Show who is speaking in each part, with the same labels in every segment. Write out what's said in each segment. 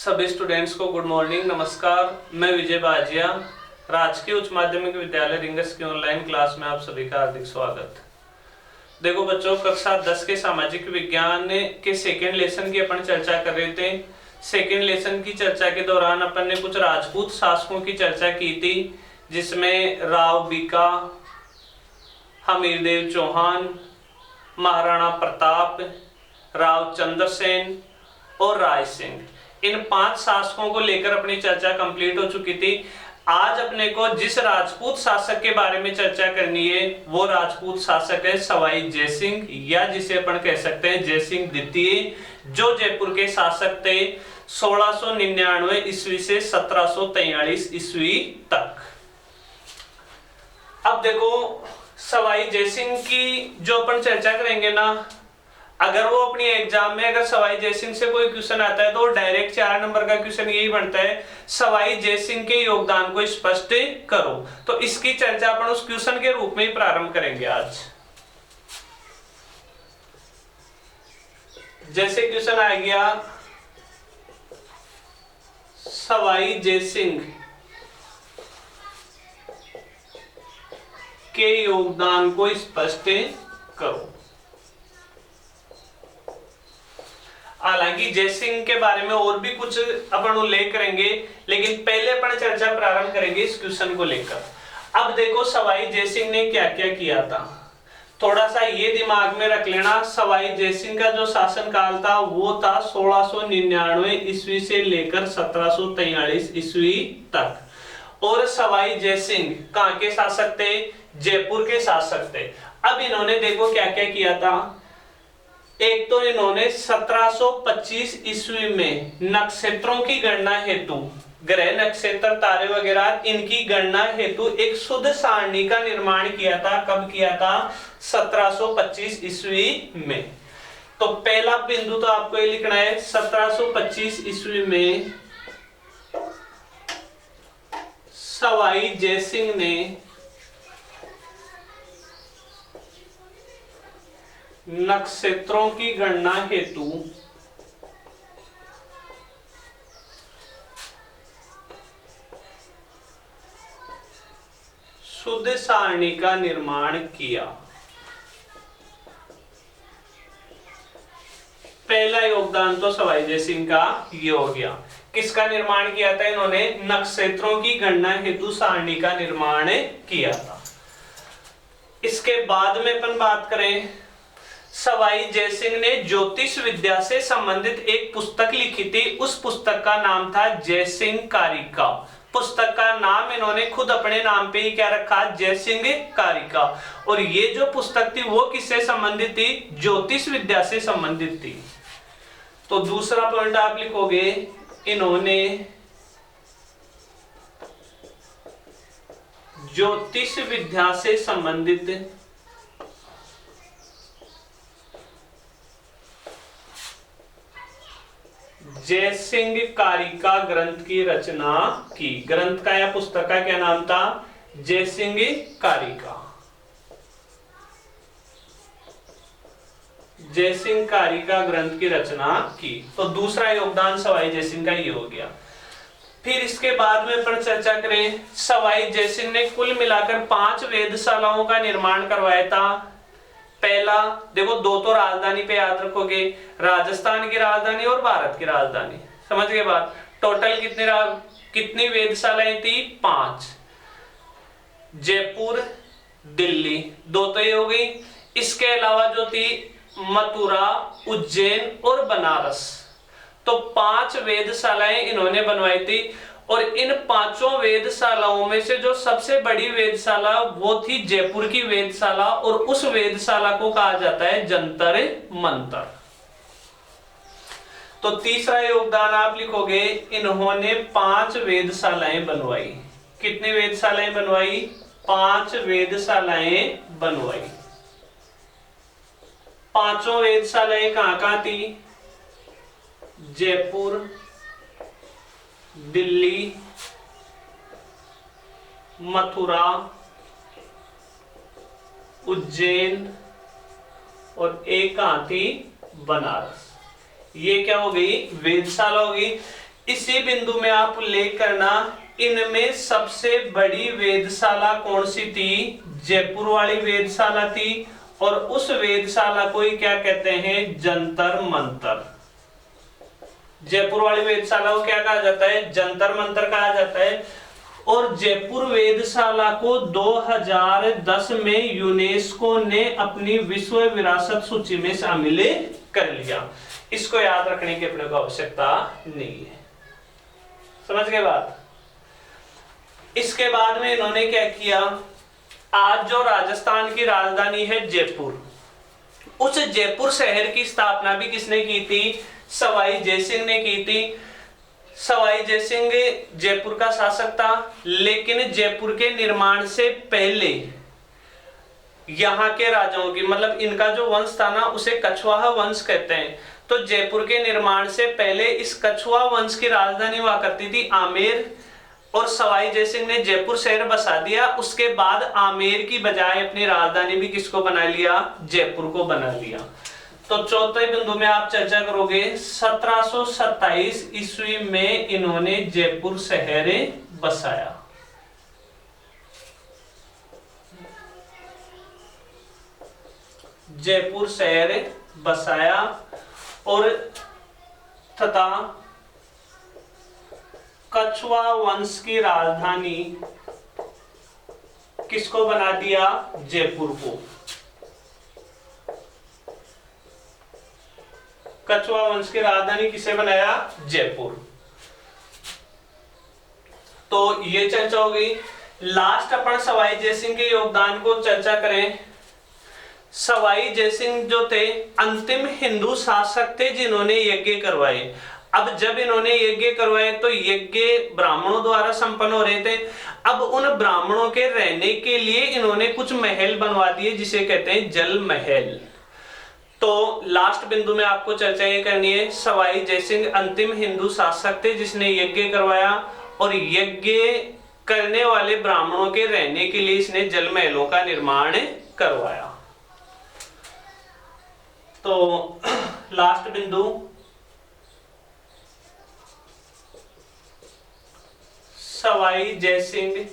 Speaker 1: सभी स्टूडेंट्स को good morning, नमस्कार। मैं विजय बाजिया, राजकीय उच्च माध्यमिक विद्यालय रिंगस की ऑनलाइन क्लास में आप सभी का हार्दिक स्वागत। देखो बच्चों, कक्षा 10 के सामाजिक विज्ञान के सेकेंड लेसन की अपन चर्चा कर रहे थे। सेकेंड लेसन की चर्चा के दौरान अपन ने कुछ राजपूत शासकों की चर्चा की थी, जिसमें राव बीका, हमीरदेव चौहान, महाराणा प्रताप, राव चंद्रसेन और राय सिंह। इन 5 शासकों को लेकर अपनी चर्चा कंप्लीट हो चुकी थी। आज अपने को जिस राजपूत शासक के बारे में चर्चा करनी है वो राजपूत शासक है सवाई जयसिंह, या जिसे अपन कह सकते हैं जयसिंह द्वितीय, जो जयपुर के शासक थे 1699 ईस्वी से 1743 ईस्वी तक। अब देखो, सवाई जयसिंह की जो अपन चर्चा करेंगे ना, अगर वो अपनी एग्जाम में अगर सवाई जयसिंह से कोई क्वेश्चन आता है तो डायरेक्ट 4 नंबर का क्वेश्चन यही बनता है, सवाई जयसिंह के योगदान को स्पष्ट करो। तो इसकी चर्चा अपन उस क्वेश्चन के रूप में ही प्रारंभ करेंगे आज। जैसे क्वेश्चन आ गया, सवाई जयसिंह के योगदान को स्पष्ट करो। हालांकि जयसिंह के बारे में और भी कुछ अपन उल्लेख करेंगे, लेकिन पहले अपन चर्चा प्रारंभ करेंगे इस क्वेश्चन को लेकर। अब देखो, सवाई जयसिंह ने क्या क्या किया था, थोड़ा सा ये दिमाग में रख लेना। सवाई जयसिंह का जो शासन काल था वो था 1699 ईस्वी से लेकर 1743 ईस्वी तक। और सवाई जयसिंह कहाँ के शासक थे? जयपुर के शासक थे। अब इन्होंने देखो क्या क्या किया था। एक तो इन्होंने 1725 ईस्वी में नक्षत्रों की गणना हेतु, ग्रह नक्षत्र तारे वगैरह इनकी गणना हेतु एक शुद्ध सारणी का निर्माण किया था। कब किया था? 1725 ईस्वी में। तो पहला बिंदु तो आपको ये लिखना है, 1725 ईस्वी में सवाई जयसिंह ने नक्षत्रों की गणना हेतु शुद्ध सारणी का निर्माण किया। पहला योगदान तो सवाई जयसिंह का ये हो गया। किसका निर्माण किया था इन्होंने? नक्षत्रों की गणना हेतु सारणी का निर्माण किया था। इसके बाद में अपन बात करें, सवाई जयसिंह ने ज्योतिष विद्या से संबंधित एक पुस्तक लिखी थी। उस पुस्तक का नाम था जयसिंह कारिका। पुस्तक का नाम इन्होंने खुद अपने नाम पे ही क्या रखा? जयसिंह कारिका। और ये जो पुस्तक थी वो किससे संबंधित थी? ज्योतिष विद्या से संबंधित थी। तो दूसरा पॉइंट आप लिखोगे, इन्होंने ज्योतिष विद्या से संबंधित जयसिंह कारिका ग्रंथ की रचना की। ग्रंथ का या पुस्तक का क्या नाम था? जयसिंह कारिका। जयसिंह कारिका ग्रंथ की रचना की। तो दूसरा योगदान सवाई जयसिंह का ये हो गया। फिर इसके बाद में अपन चर्चा करें, सवाई जयसिंह ने कुल मिलाकर 5 वेधशालाओं का निर्माण करवाया था। पहला देखो, 2 तो राजधानी पे याद रखोगे, राजस्थान की राजधानी और भारत की राजधानी। समझ गए बात? टोटल कितनी वेधशालाएं थी? 5। जयपुर, दिल्ली, 2 तो ये हो गई। इसके अलावा जो थी मथुरा, उज्जैन और बनारस, तो 5 वेधशालाएं इन्होंने बनवाई थी। और इन 5 वेधशालाओं में से जो सबसे बड़ी वेधशाला वो थी जयपुर की वेधशाला, और उस वेधशाला को कहा जाता है जंतर मंतर। तो तीसरा योगदान आप लिखोगे, इन्होंने 5 वेधशालाएं बनवाई। कितनी वेधशालाएं बनवाई? 5 वेधशालाएं बनवाई। 5 वेधशालाएं कहां थी? जयपुर, दिल्ली, मथुरा, उज्जैन और एक कहां थी? बनारस। ये क्या हो गई? वेधशाला हो गई। इसी बिंदु में आप उल्लेख करना, इनमें सबसे बड़ी वेधशाला कौन सी थी? जयपुर वाली वेधशाला थी, और उस वेधशाला को ही क्या कहते हैं? जंतर मंतर। जयपुर वाली वेधशाला को क्या कहा जाता है? जंतर मंतर कहा जाता है। और जयपुर वेधशाला को 2010 में यूनेस्को ने अपनी विश्व विरासत सूची में शामिल कर लिया। इसको याद रखने की अपने को आवश्यकता नहीं है। समझ गए बात? इसके बाद में इन्होंने क्या किया, आज जो राजस्थान की राजधानी है जयपुर, उस जयपुर शहर की स्थापना भी किसने की थी? सवाई जयसिंह ने की थी। सवाई जयसिंह जयपुर का शासक था, लेकिन जयपुर के निर्माण से पहले यहाँ के राजाओं की, मतलब इनका जो वंश था ना, उसे कछवाहा वंश कहते हैं। तो जयपुर के निर्माण से पहले इस कछुआ वंश की राजधानी हुआ करती थी आमेर, और सवाई जयसिंह ने जयपुर शहर बसा दिया। उसके बाद आमेर की बजाय अपनी राजधानी भी किसको बना लिया? जयपुर को बना लिया। तो चौथे बिंदु में आप चर्चा करोगे 1727 ईस्वी में इन्होंने जयपुर शहर बसाया। जयपुर शहर बसाया और तथा कछुआ वंश की राजधानी किसको बना दिया? जयपुर को। कछुआ वंश की राजधानी किसे बनाया? जयपुर। तो ये चर्चा हो गई। लास्ट अपन सवाई जयसिंह के योगदान को चर्चा करें। सवाई जयसिंह जो थे अंतिम हिंदू शासक थे जिन्होंने यज्ञ करवाए। अब जब इन्होंने यज्ञ करवाए तो यज्ञ ब्राह्मणों द्वारा संपन्न हो रहे थे। अब उन ब्राह्मणों के रहने के लिए इन्होंने कुछ महल बनवा दिए जिसे कहते हैं जल महल। तो लास्ट बिंदु में आपको चर्चा ये करनी है, सवाई जयसिंह अंतिम हिंदू शासक थे जिसने यज्ञ करवाया, और यज्ञ करने वाले ब्राह्मणों के रहने के लिए इसने जल महलों का निर्माण करवाया। तो लास्ट बिंदु, सवाई जयसिंह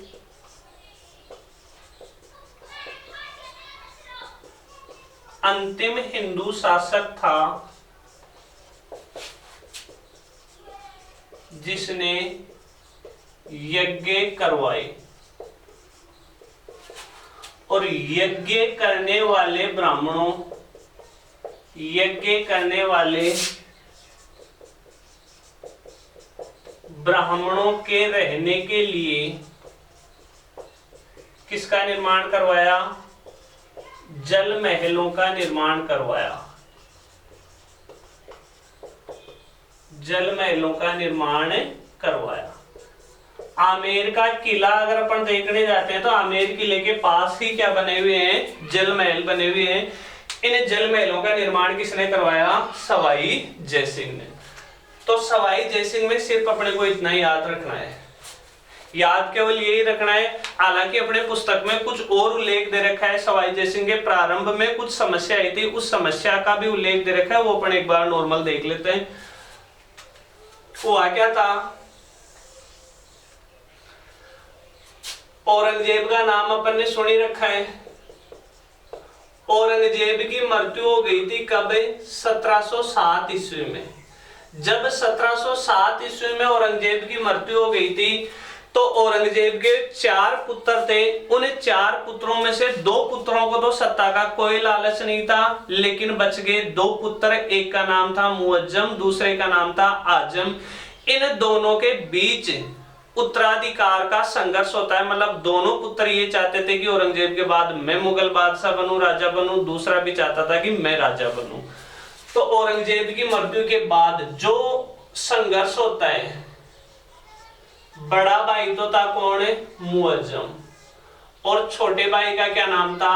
Speaker 1: अंतिम हिंदू शासक था जिसने यज्ञ करवाए, और यज्ञ करने वाले ब्राह्मणों, यज्ञ करने वाले ब्राह्मणों के रहने के लिए किसका निर्माण करवाया? जल महलों का निर्माण करवाया। जल महलों का निर्माण करवाया। आमेर का किला अगर अपन देखने जाते हैं तो आमेर किले के पास ही क्या बने हुए हैं? जल महल बने हुए हैं। इन जल महलों का निर्माण किसने करवाया? सवाई जयसिंह ने। तो सवाई जयसिंह में सिर्फ अपने को इतना ही याद रखना है, याद केवल यही रखना है। हालांकि अपने पुस्तक में कुछ और उल्लेख दे रखा है। सवाई जयसिंह के प्रारंभ में कुछ समस्या आई थी, उस समस्या का भी उल्लेख दे रखा है, वो अपन एक बार नॉर्मल देख लेते हैं। हुआ क्या था? औरंगजेब का नाम अपन ने सुनी रखा है। औरंगजेब की मृत्यु हो गई थी कब? 1707 ईस्वी में। जब 1707 ईस्वी में औरंगजेब की मृत्यु हो गई थी तो औरंगजेब के 4 पुत्र थे। उन 4 पुत्रों में से 2 पुत्रों को तो सत्ता का कोई लालच नहीं था, लेकिन बच गए 2 पुत्र। एक का नाम था मुअज्जम, दूसरे का नाम था आजम। इन दोनों के बीच उत्तराधिकार का संघर्ष होता है। मतलब दोनों पुत्र ये चाहते थे कि औरंगजेब के बाद मैं मुगल बादशाह बनूं, राजा बनूं, दूसरा भी चाहता था कि मैं राजा बनूं। तो औरंगजेब की मृत्यु के बाद जो संघर्ष होता है, बड़ा भाई तो था कौन? मुअज्जम, और छोटे भाई का क्या नाम था?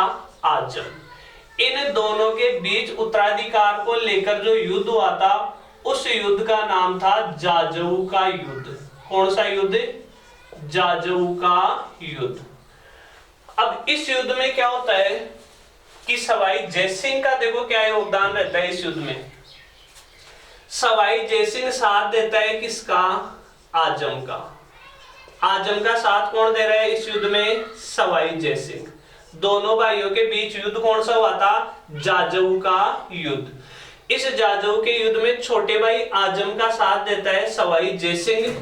Speaker 1: आजम। इन दोनों के बीच उत्तराधिकार को लेकर जो युद्ध हुआ था, उस युद्ध का नाम था जाजऊ का युद्ध। कौन सा युद्ध? जाजऊ का युद्ध। अब इस युद्ध में क्या होता है कि सवाई जयसिंह का देखो क्या योगदान रहता है इस युद्ध में। सवाई जयसिंह साथ देता है किसका? आजम का। आजम का साथ कौन दे रहा है इस युद्ध में? सवाई जयसिंह। दोनों भाइयों के बीच युद्ध कौन सा हुआ था? जाजऊ का युद्ध। इस जाजऊ के युद्ध में छोटे भाई आजम का साथ देता है सवाई जयसिंह,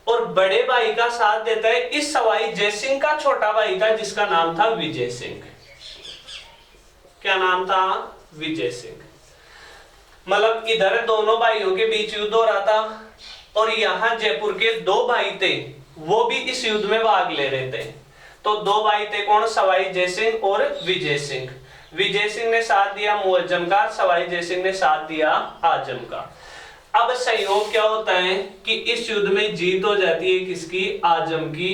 Speaker 1: और बड़े भाई का साथ देता है इस सवाई जयसिंह का छोटा भाई था जिसका नाम था विजय सिंह। क्या नाम था? विजय सिंह। मतलब इधर दोनों भाइयों के बीच युद्ध हो रहा था, और यहां जयपुर के दो भाई थे, वो भी इस युद्ध में भाग ले रहे थे। तो दो भाई थे कौन? सवाई जयसिंह और विजय सिंह। विजय सिंह ने साथ दिया मुअज्जम का, सवाई जयसिंह ने साथ दिया आजम का। अब संयोग क्या होता है कि इस युद्ध में जीत हो जाती है किसकी? आजम की।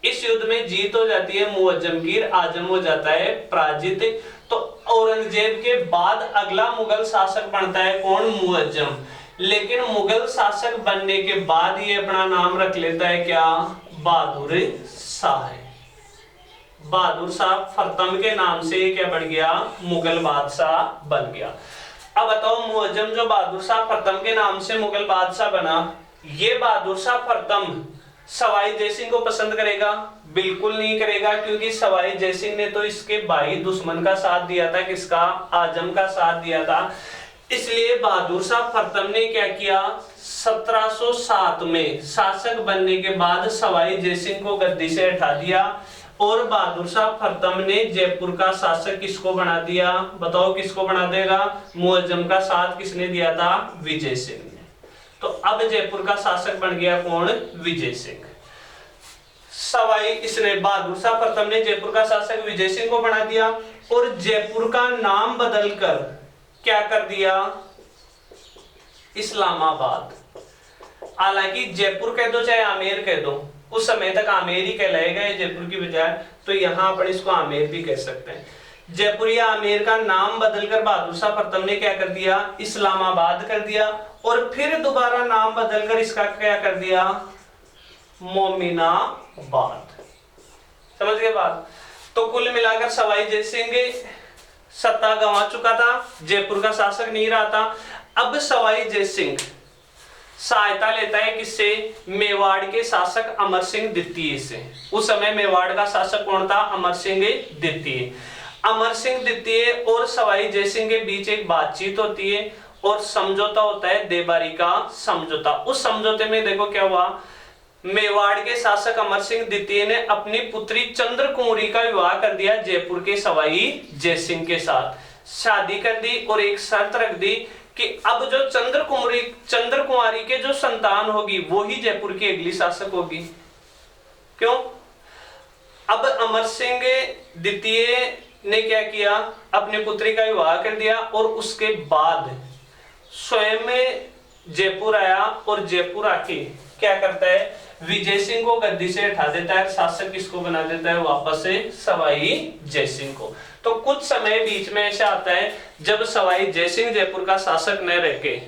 Speaker 1: इस युद्ध में जीत हो जाती है मुअज्जम की, आजम हो जाता है पराजित। तो औरंगजेब के बाद अगला मुगल शासक बनता है कौन? मुअज्जम। लेकिन मुगल शासक बनने के बाद ये अपना नाम रख लेता है क्या? बहादुर शाह। बहादुर शाह प्रथम के नाम से क्या बन गया? मुगल बादशाह बन गया। अब बताओ, मुअज्जम जो बहादुर शाह प्रथम के नाम से मुगल बादशाह बना, ये बहादुर शाह प्रथम सवाई जयसिंह को पसंद करेगा? बिल्कुल नहीं करेगा, क्योंकि सवाई जयसिंह ने तो इसके भाई दुश्मन का साथ दिया था, किसका? आजम का साथ दिया था। इसलिए बहादुर शाह प्रथम ने क्या किया? 1707 में शासक बनने के बाद सवाई जयसिंह को गद्दी से हटा दिया, और बहादुर शाह प्रथम ने जयपुर का शासक किसको बना दिया? बताओ किसको बना देगा? मुअज्जम का साथ किसने दिया था? विजय सिंह ने। तो अब जयपुर का शासक बन गया कौन? विजय सिंह। सवाई इसने बहादुर शाह प्रथम ने जयपुर का शासक विजय सिंह को बना दिया, और जयपुर का नाम बदलकर क्या कर दिया? इस्लामाबाद। हालांकि जयपुर कह दो चाहे आमेर कह दो, उस समय तक आमेर ही कहलाएगा जयपुर की बजाय, तो यहां पर इसको आमेर भी कह सकते हैं। जयपुर या आमेर का नाम बदलकर बहादुर शाह प्रथम ने क्या कर दिया? इस्लामाबाद कर दिया, और फिर दोबारा नाम बदलकर इसका क्या कर दिया? मोमिनाबाद। समझ गए बात? तो कुल मिलाकर सवाई जयसिंह सत्ता गंवा चुका था, जयपुर का शासक नहीं रहा था। अब सवाई जयसिंह सहायता लेता है किससे? मेवाड़ के शासक अमर सिंह द्वितीय से। उस समय मेवाड़ का शासक कौन था? अमर सिंह द्वितीय। अमर सिंह द्वितीय और सवाई जयसिंह के बीच एक बातचीत होती है, और समझौता होता है, देबारी का समझौता। उस समझौते में देखो क्या हुआ? मेवाड़ के शासक अमर सिंह द्वितीय ने अपनी पुत्री चंद्र कुंवरी का विवाह कर दिया जयपुर के सवाई जयसिंह के साथ, शादी कर दी, और एक शर्त रख दी कि अब जो चंद्र कुमारी के जो संतान होगी वो ही जयपुर की अगली शासक होगी। क्यों? अब अमर सिंह द्वितीय ने क्या किया? अपनी पुत्री का विवाह कर दिया, और उसके बाद स्वयं जयपुर आया, और जयपुर आके क्या करता है? विजय सिंह को गद्दी से हटा देता है, शासक किसको बना देता है? वापस से सवाई जयसिंह को। तो कुछ समय बीच में ऐसा आता है जब सवाई जयसिंह जयपुर का शासक न रह के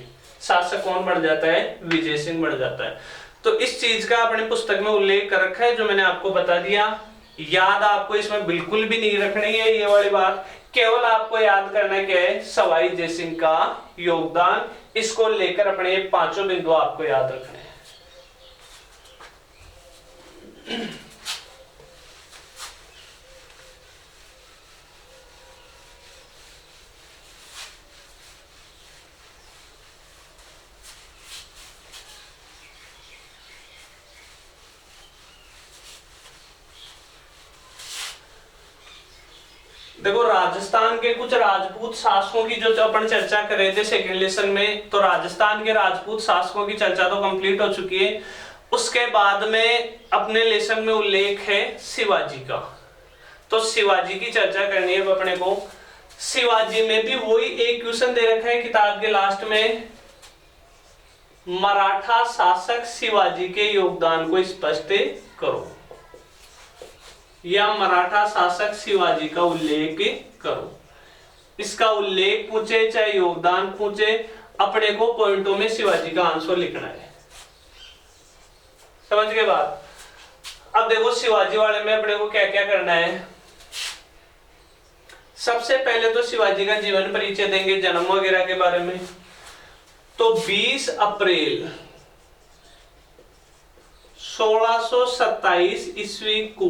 Speaker 1: शासक कौन बढ़ जाता है? विजय सिंह बढ़ जाता है। तो इस चीज का अपनी पुस्तक में उल्लेख कर रखा है, जो मैंने आपको बता दिया। याद आपको इसमें बिल्कुल भी नहीं रखनी है ये वाली बात, केवल आपको याद करना क्या है? सवाई जयसिंह का योगदान। इसको लेकर अपने पांचों बिंदु आपको याद रखने हैं। देखो, राजस्थान के कुछ राजपूत शासकों की जो अपन चर्चा कर रहे थे सेकंड लेसन में, तो राजस्थान के राजपूत शासकों की चर्चा तो कंप्लीट हो चुकी है। उसके बाद में अपने लेसन में उल्लेख है शिवाजी का, तो शिवाजी की चर्चा करनी है अपने को। शिवाजी में भी वही एक क्वेश्चन दे रखा है किताब के लास्ट में, मराठा शासक शिवाजी के योगदान को स्पष्ट करो, या मराठा शासक शिवाजी का उल्लेख करो। इसका उल्लेख पूछे चाहे योगदान पूछे, अपने को पॉइंटों में शिवाजी का आंसर लिखना है। समझ गए बात? अब देखो शिवाजी वाले में अपने को क्या क्या करना है। सबसे पहले तो शिवाजी का जीवन परिचय देंगे, जन्म वगैरह के बारे में। तो 20 अप्रैल 1627 ईस्वी को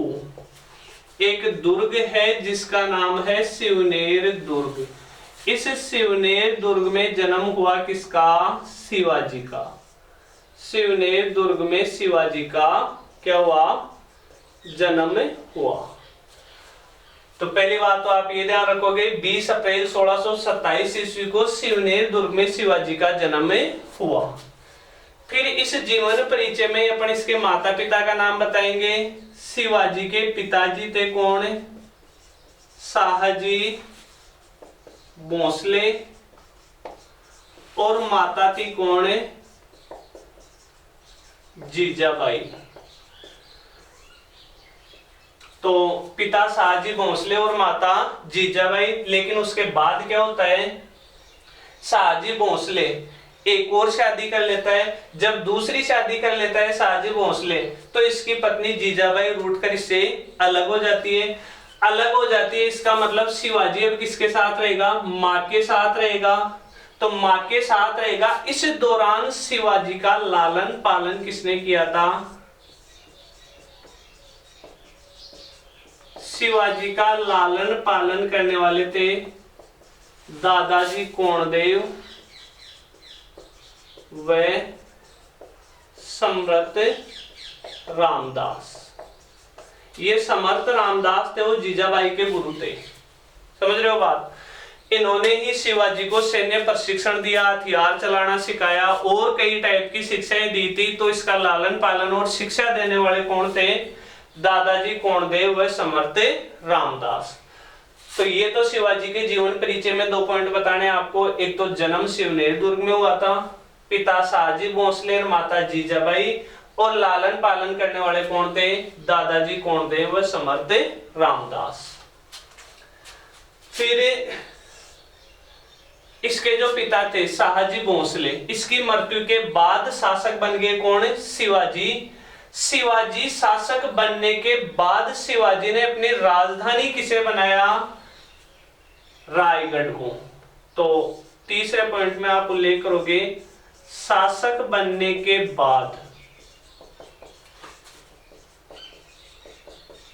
Speaker 1: एक दुर्ग है जिसका नाम है शिवनेर दुर्ग। इस शिवनेर दुर्ग में जन्म हुआ किसका? शिवाजी का। शिवनेर दुर्ग में शिवाजी का क्या हुआ? जन्म हुआ। तो पहली बात तो आप ये ध्यान रखोगे 20 अप्रैल 1627 ईस्वी को शिवनेर दुर्ग में शिवाजी का जन्म हुआ। फिर इस जीवन परिचय में अपन इसके माता पिता का नाम बताएंगे। शिवाजी के पिताजी थे कौन? शाहजी भोसले। और माता थी कौन? जीजाबाई। तो पिता शाहजी भोसले और माता जीजाबाई। लेकिन उसके बाद क्या होता है? शाहजी भोसले एक और शादी कर लेता है। जब दूसरी शादी कर लेता है शाहजी भोसले, तो इसकी पत्नी जीजाबाई रूठकर इससे अलग हो जाती है। अलग हो जाती है इसका मतलब शिवाजी अब किसके साथ रहेगा? माँ के साथ रहेगा। तो माँ के साथ रहेगा। इस दौरान शिवाजी का लालन पालन किसने किया था? शिवाजी का लालन पालन करने वाले थे दादाजी कोंडदेव व समर्थ रामदास। ये समर्थ रामदास थे, वो जीजाबाई के गुरु थे। समझ रहे हो बात? इन्होंने ही शिवाजी को सैन्य प्रशिक्षण दिया, हथियार चलाना सिखाया और कई टाइप की शिक्षाएं दी थी। तो इसका लालन पालन और शिक्षा देने वाले कौन थे? दादाजी कोंडदेव व समर्थ रामदास। तो ये तो शिवाजी के जीवन परिचय में 2 पॉइंट बताने आपको। एक तो जन्म शिवनेर दुर्ग में हुआ था, पिता शाहजी भोसले और माता जीजाबाई। और लालन पालन करने वाले कौन थे? दादाजी कोंडदेव व समर्थ रामदास। फिर इसके जो पिता थे शाहजी भोसले, इसकी मृत्यु के बाद शासक बन गए कौन? शिवाजी। शिवाजी शासक बनने के बाद शिवाजी ने अपनी राजधानी किसे बनाया? रायगढ़ को। तो तीसरे पॉइंट में आप उल्लेख करोगे शासक बनने के बाद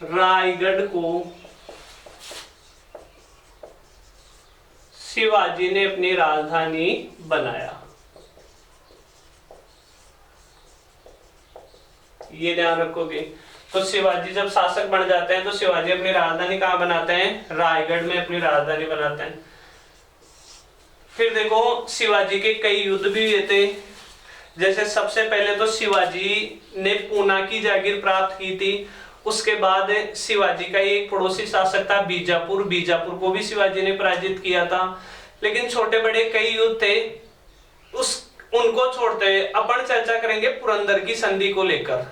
Speaker 1: रायगढ़ को शिवाजी ने अपनी राजधानी बनाया। ये ध्यान रखोगे। तो शिवाजी जब शासक बन जाते हैं तो शिवाजी अपनी राजधानी कहां बनाते हैं? रायगढ़ में अपनी राजधानी बनाते हैं। फिर देखो शिवाजी के कई युद्ध भी हुए थे। जैसे सबसे पहले तो शिवाजी ने पूना की जागीर प्राप्त की थी। उसके बाद शिवाजी का एक पड़ोसी शासक था बीजापुर। बीजापुर को भी शिवाजी ने पराजित किया था। लेकिन छोटे बड़े कई युद्ध थे, उनको छोड़ते हुए अपन चर्चा करेंगे पुरंदर की संधि को लेकर।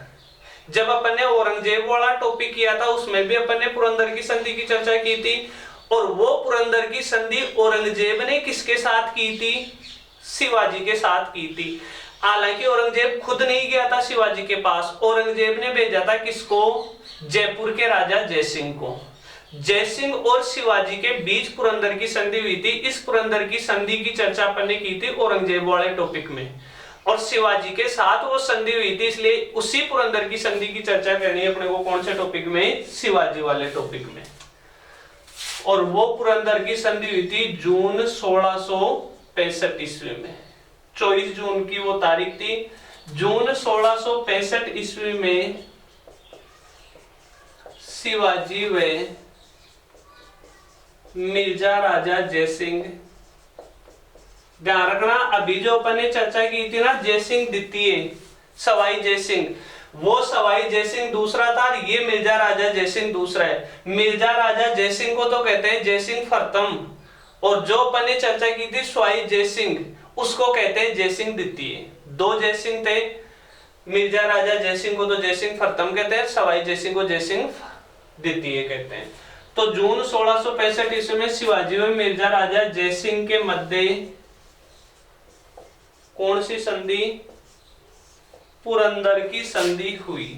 Speaker 1: जब अपन ने औरंगजेब वाला टॉपिक किया था उसमें भी अपन ने पुरंदर की संधि की चर्चा की थी। और वो पुरंदर की संधि औरंगजेब ने किसके साथ की थी? शिवाजी के साथ की थी। हालांकि औरंगजेब खुद नहीं गया था शिवाजी के पास। औरंगजेब ने भेजा था किसको? जयपुर के राजा जयसिंह को। जयसिंह और शिवाजी के बीच पुरंदर की संधि हुई थी। इस पुरंदर की संधि की चर्चा अपन ने की थी औरंगजेब वाले टॉपिक में, और शिवाजी के साथ वो संधि हुई थी, इसलिए उसी पुरंदर की संधि की चर्चा करनी है अपने को। कौन से टॉपिक में? शिवाजी वाले टॉपिक में। और वो पुरंदर की संधि हुई थी जून 1665 ईस्वी में। 24 जून की वो तारीख थी। जून 1665 ईस्वी में शिवाजी व मिर्जा राजा जयसिंह, ध्यान रखना अभी जो अपन ने चर्चा की थी ना जयसिंह द्वितीय, सवाई जयसिंह, वो सवाई जयसिंह दूसरा था, ये मिर्जा राजा जयसिंह दूसरा है। मिर्जा राजा जयसिंह को तो कहते हैं जयसिंह प्रथम, और जो अपन ने चर्चा की थी सवाई जयसिंह, उसको कहते हैं जयसिंह द्वितीय। 2 जयसिंह थे। मिर्जा राजा जयसिंह को तो जयसिंह प्रथम कहते हैं, सवाई जयसिंह को जयसिंह द्वितीय कहते हैं। तो जून 1665 ईस्वी में शिवाजी व मिर्जा राजा जयसिंह के मध्य कौन सी संधि? पुरंदर की संधि हुई।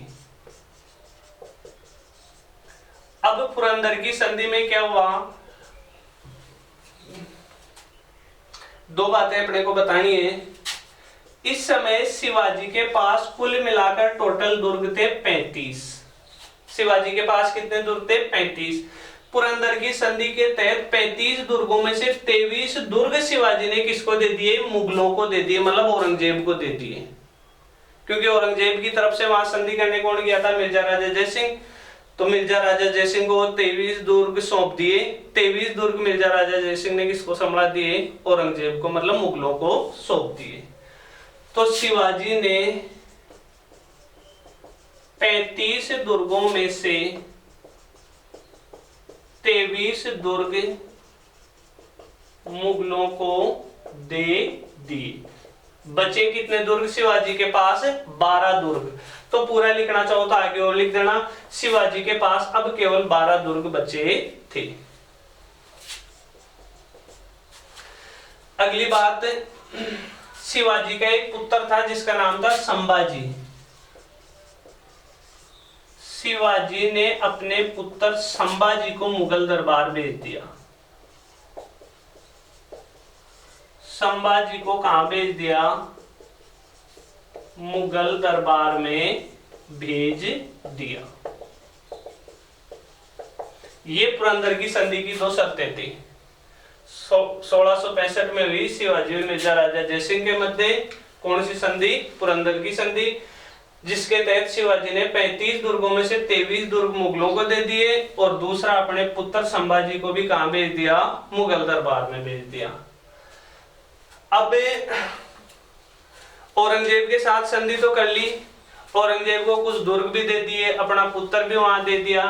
Speaker 1: अब पुरंदर की संधि में क्या हुआ? 2 बातें अपने को बतानी है। इस समय शिवाजी के पास कुल मिलाकर टोटल दुर्ग थे 35। शिवाजी के पास कितने दुर्ग थे? 35। पुरंदर की संधि के तहत 35 दुर्गों में से 23 दुर्ग शिवाजी ने किसको दे दिए? मुगलों को दे दिए, मतलब औरंगजेब को दे दिए। क्योंकि औरंगजेब की तरफ से वहां संधि करने कौन गया था? मिर्जा राजा जयसिंह। तो मिर्जा राजा जयसिंह को 23 दुर्ग सौंप दिए। 23 दुर्ग मिर्जा राजा जयसिंह ने किसको संभाला दिए? औरंगजेब को, मतलब मुगलों को सौंप दिए। तो शिवाजी ने 35 दुर्गों में से 23 दुर्ग मुगलों को दे दिए। बचे कितने दुर्ग शिवाजी के पास? 12 दुर्ग। तो पूरा लिखना चाहो तो आगे और लिख देना, शिवाजी के पास अब केवल 12 दुर्ग बचे थे। अगली बात, शिवाजी का एक पुत्र था जिसका नाम था संभाजी। शिवाजी ने अपने पुत्र संभाजी को मुगल दरबार भेज दिया। संभाजी को कहां भेज दिया? मुगल दरबार में भेज दिया। ये पुरंदर की संधि की 2 शर्तें थी। 1665 में हुई शिवाजी और मिर्जा राजा जयसिंह के मध्य। कौन सी संधि? पुरंदर की संधि, जिसके तहत शिवाजी ने 35 दुर्गों में से 23 दुर्ग मुगलों को दे दिए और दूसरा अपने पुत्र संभाजी को भी कहां भेज दिया? मुगल दरबार में भेज दिया। अब औरंगजेब के साथ संधि तो कर ली, औरंगजेब को कुछ दुर्ग भी दे दिए, अपना पुत्र भी वहां दे दिया।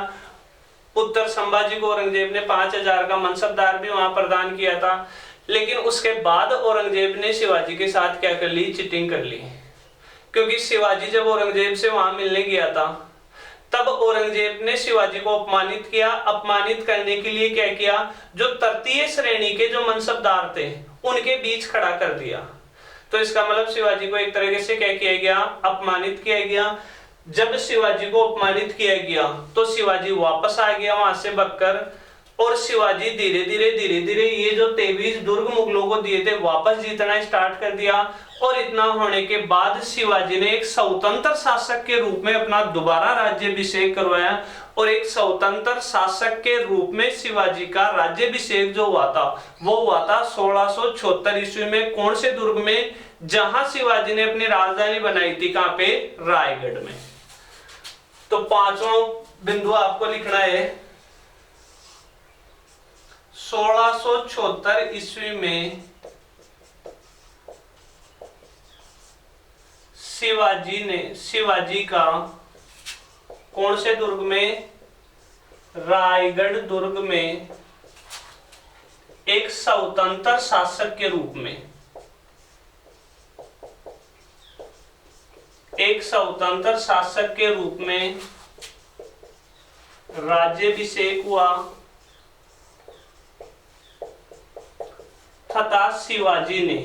Speaker 1: पुत्र संभाजी को औरंगजेब ने 5000 का मनसबदार भी वहां प्रदान किया था। लेकिन उसके बाद औरंगजेब ने शिवाजी के साथ क्या कर ली? चीटिंग कर ली। क्योंकि शिवाजी जब औरंगजेब से वहां मिलने गया था तब औरंगजेब ने शिवाजी को अपमानित किया। अपमानित करने के लिए क्या किया? जो तृतीय श्रेणी के जो मनसबदार थे उनके बीच खड़ा कर दिया। तो इसका मतलब शिवाजी को एक तरीके से क्या किया गया? अपमानित किया गया। जब शिवाजी को अपमानित किया गया तो शिवाजी वापस आ गया वहां से भागकर, और शिवाजी धीरे धीरे ये जो 23 दुर्ग मुगलों को दिए थे वापस जीतना स्टार्ट कर दिया। और इतना होने के बाद शिवाजी ने एक स्वतंत्र शासक के रूप में अपना दोबारा राज्याभिषेक करवाया। और एक स्वतंत्र शासक के रूप में शिवाजी का राज्याभिषेक जो हुआ था वो हुआ था 1676 ईस्वी में। कौन से दुर्ग में? जहां शिवाजी ने अपनी राजधानी बनाई थी। कहां पे? रायगढ़ में। तो 5वां बिंदु आपको लिखना है, 1676 ईस्वी में शिवाजी का कौन से दुर्ग में? रायगढ़ दुर्ग में एक स्वतंत्र शासक के रूप में, एक स्वतंत्र शासक के रूप में राज्याभिषेक हुआ तथा शिवाजी ने,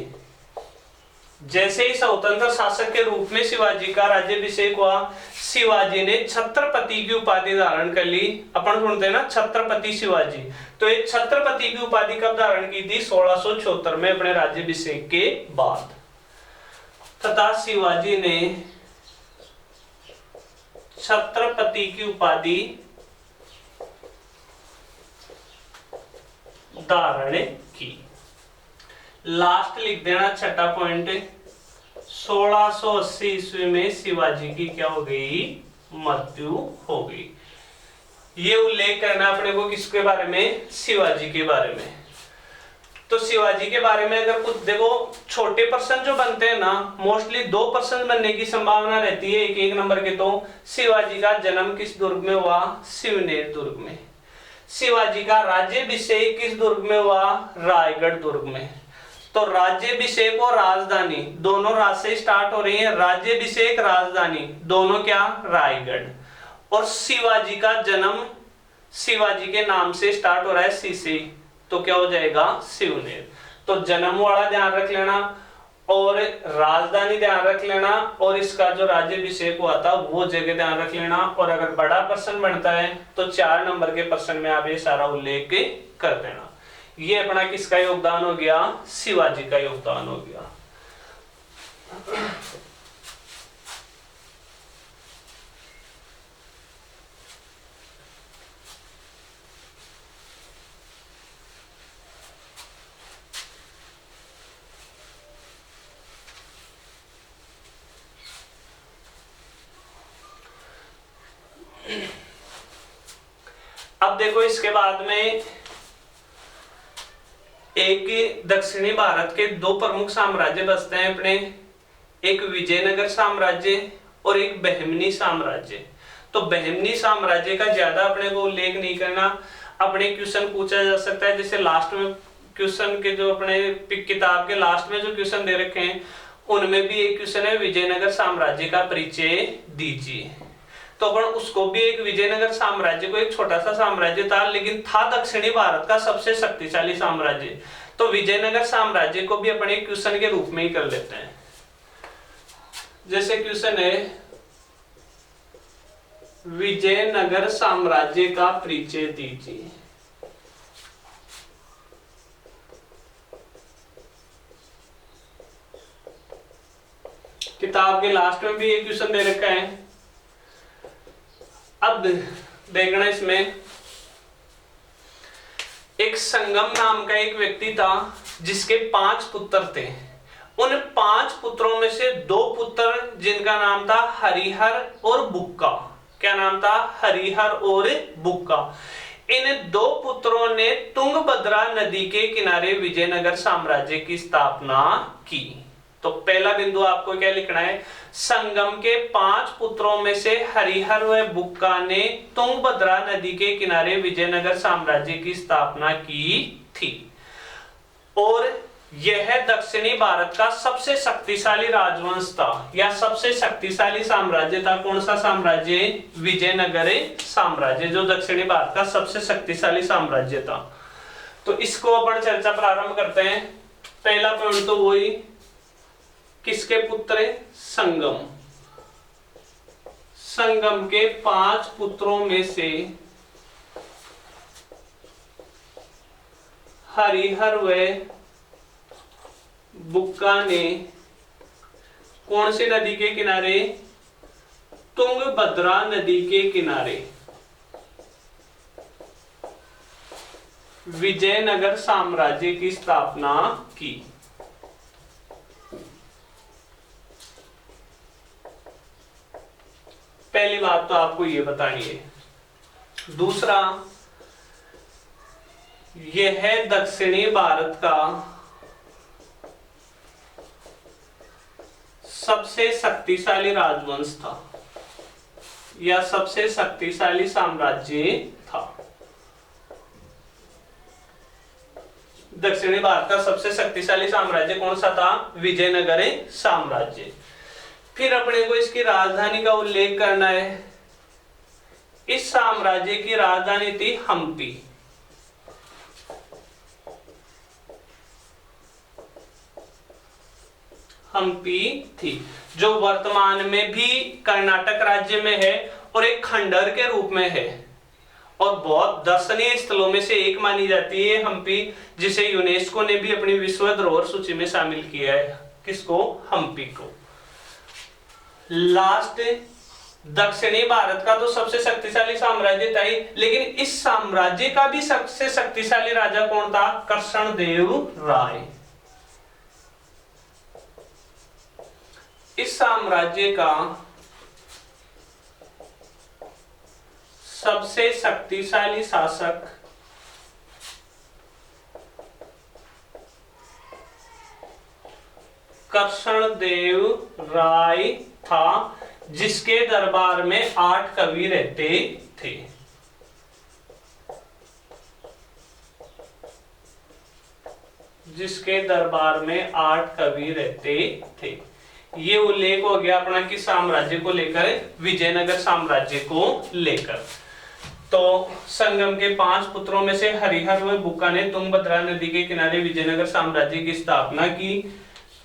Speaker 1: जैसे ही स्वतंत्र शासक के रूप में शिवाजी का राज्याभिषेक हुआ, शिवाजी ने छत्रपति की उपाधि धारण कर ली। अपन सुनते हैं ना छत्रपति शिवाजी। तो ये छत्रपति की उपाधि कब धारण की थी? 1676 में अपने राज्याभिषेक के बाद। तथा शिवाजी ने छत्रपति की उपाधि धारण की। लास्ट लिख देना छठा पॉइंट, 1680 ईस्वी में शिवाजी की क्या हो गई? मृत्यु हो गई। ये उल्लेख करना अपने को किसके बारे में? शिवाजी के बारे में। तो शिवाजी के बारे में अगर कुछ देखो, छोटे प्रश्न जो बनते हैं ना, मोस्टली 2 प्रश्न बनने की संभावना रहती है एक नंबर के। तो शिवाजी का जन्म किस दुर्ग में हुआ? शिवनेर दुर्ग में। शिवाजी का राज्याभिषेक किस दुर्ग में हुआ? रायगढ़ दुर्ग में। तो राज्याभिषेक और राजधानी दोनों राज से स्टार्ट हो रही है। राज्याभिषेक राजधानी दोनों क्या? रायगढ़। और शिवाजी का जन्म शिवाजी के नाम से स्टार्ट हो रहा है, सी से, तो क्या हो जाएगा? शिवनेर। तो जन्म वाला ध्यान रख लेना और राजधानी ध्यान रख लेना और इसका जो राज्याभिषेक हुआ था वो जगह ध्यान रख लेना। और अगर बड़ा प्रश्न बनता है तो 4 नंबर के प्रश्न में आप ये सारा उल्लेख कर देना। ये अपना किसका योगदान हो गया? शिवाजी का योगदान हो गया। अब देखो इसके बाद में एक दक्षिणी भारत के दो प्रमुख साम्राज्य बसते हैं अपने, एक विजयनगर साम्राज्य और एक बहमनी साम्राज्य। तो बहमनी साम्राज्य का ज्यादा अपने को उल्लेख नहीं करना, अपने क्वेश्चन पूछा जा सकता है, जैसे लास्ट में क्वेश्चन के जो अपने किताब के लास्ट में जो क्वेश्चन दे रखे हैं उनमें भी एक क्वेश्चन है विजयनगर साम्राज्य का परिचय दीजिए। तो अपन उसको भी, एक विजयनगर साम्राज्य को एक छोटा सा साम्राज्य था लेकिन था दक्षिणी भारत का सबसे शक्तिशाली साम्राज्य, तो विजयनगर साम्राज्य को भी अपन एक क्वेश्चन के रूप में ही कर लेते हैं। जैसे क्वेश्चन है विजयनगर साम्राज्य का परिचय दीजिए। किताब के लास्ट में भी एक क्वेश्चन दे रखा है। अब देखना इसमें, एक संगम नाम का एक व्यक्ति था जिसके 5 पुत्र थे। उन 5 पुत्रों में से 2 पुत्र जिनका नाम था हरिहर और बुक्का। क्या नाम था? हरिहर और बुक्का। इन 2 पुत्रों ने तुंगभद्रा नदी के किनारे विजयनगर साम्राज्य की स्थापना की। तो पहला बिंदु आपको क्या लिखना है? संगम के 5 पुत्रों में से हरिहर व बुक्का ने तुंगभद्रा नदी के किनारे विजयनगर साम्राज्य की स्थापना की थी और यह दक्षिणी भारत का सबसे शक्तिशाली राजवंश था या सबसे शक्तिशाली साम्राज्य था। कौन सा साम्राज्य? विजयनगर साम्राज्य, जो दक्षिणी भारत का सबसे शक्तिशाली साम्राज्य था। तो इसको अपन चर्चा प्रारंभ करते हैं। पहला पॉइंट तो वही, किसके पुत्र है? संगम। संगम के 5 पुत्रों में से हरिहर व बुक्का ने कौन सी नदी के किनारे? तुंगभद्रा नदी के किनारे विजयनगर साम्राज्य की स्थापना की। पहली बात तो आपको ये बतानी है। दूसरा, यह दक्षिणी भारत का सबसे शक्तिशाली राजवंश था या सबसे शक्तिशाली साम्राज्य था। दक्षिणी भारत का सबसे शक्तिशाली साम्राज्य कौन सा था? विजयनगर साम्राज्य। फिर अपने को इसकी राजधानी का उल्लेख करना है। इस साम्राज्य की राजधानी थी हम्पी। हम्पी थी, जो वर्तमान में भी कर्नाटक राज्य में है और एक खंडर के रूप में है और बहुत दर्शनीय स्थलों में से एक मानी जाती है हम्पी, जिसे यूनेस्को ने भी अपनी विश्व धरोहर सूची में शामिल किया है। किसको? हम्पी को। लास्ट, दक्षिणी भारत का तो सबसे शक्तिशाली साम्राज्य था ही, लेकिन इस साम्राज्य का भी सबसे शक्तिशाली राजा कौन था? कृष्णदेव राय। इस साम्राज्य का सबसे शक्तिशाली शासक कृष्णदेव राय था, जिसके दरबार में 8 कवि रहते थे। जिसके दरबार में 8 कवि रहते थे। ये उल्लेख हो गया अपना कि साम्राज्य को लेकर, विजयनगर साम्राज्य को लेकर। तो संगम के 5 पुत्रों में से हरिहर व बुक्का ने तुंगभद्रा नदी के किनारे विजयनगर साम्राज्य की स्थापना की।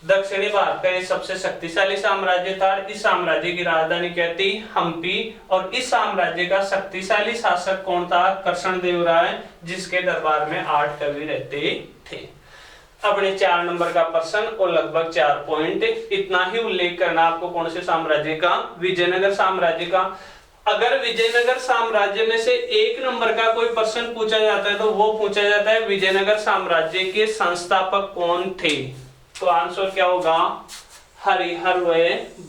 Speaker 1: दक्षिणी भारत का सबसे शक्तिशाली साम्राज्य था। इस साम्राज्य की राजधानी क्या थी? हम्पी। और इस साम्राज्य का शक्तिशाली शासक कौन था? कृष्णदेव राय, जिसके दरबार में 8 कवि रहते थे। अपने 4 नंबर का प्रश्न और लगभग 4 पॉइंट। इतना ही उल्लेख करना आपको कौन से साम्राज्य का, विजयनगर साम्राज्य का। अगर विजयनगर साम्राज्य में से 1 नंबर का कोई प्रश्न पूछा जाता है तो वो पूछा जाता है विजयनगर साम्राज्य के संस्थापक कौन थे। तो आंसर क्या होगा, हरिहर व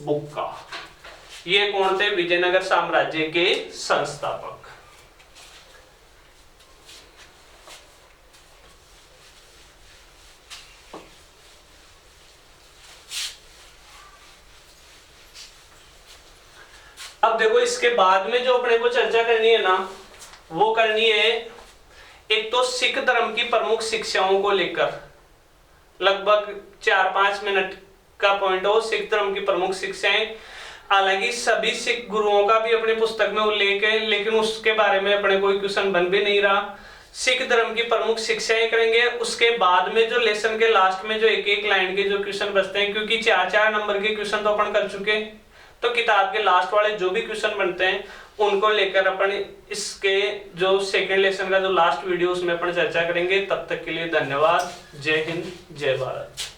Speaker 1: बुक्का। ये कौन थे, विजयनगर साम्राज्य के संस्थापक। अब देखो इसके बाद में जो अपने को चर्चा करनी है ना, वो करनी है एक तो सिख धर्म की प्रमुख शिक्षाओं को लेकर, लगभग 4-5 मिनट का पॉइंट हो, सिख धर्म की प्रमुख शिक्षाएं। हालांकि सभी सिख गुरुओं का भी अपनी पुस्तक में उल्लेख है, लेकिन उसके बारे में अपने कोई क्वेश्चन बन भी नहीं रहा। सिख धर्म की प्रमुख शिक्षाएं करेंगे, उसके बाद में जो लेसन के लास्ट में जो एक लाइन के जो क्वेश्चन बचते हैं, क्योंकि 4-4 नंबर के क्वेश्चन तो अपन कर चुके, तो किताब के लास्ट वाले जो भी क्वेश्चन बनते हैं उनको लेकर अपन इसके जो सेकंड लेसन का जो लास्ट वीडियो उसमें अपन चर्चा करेंगे। तब तक के लिए धन्यवाद। जय हिंद, जय भारत।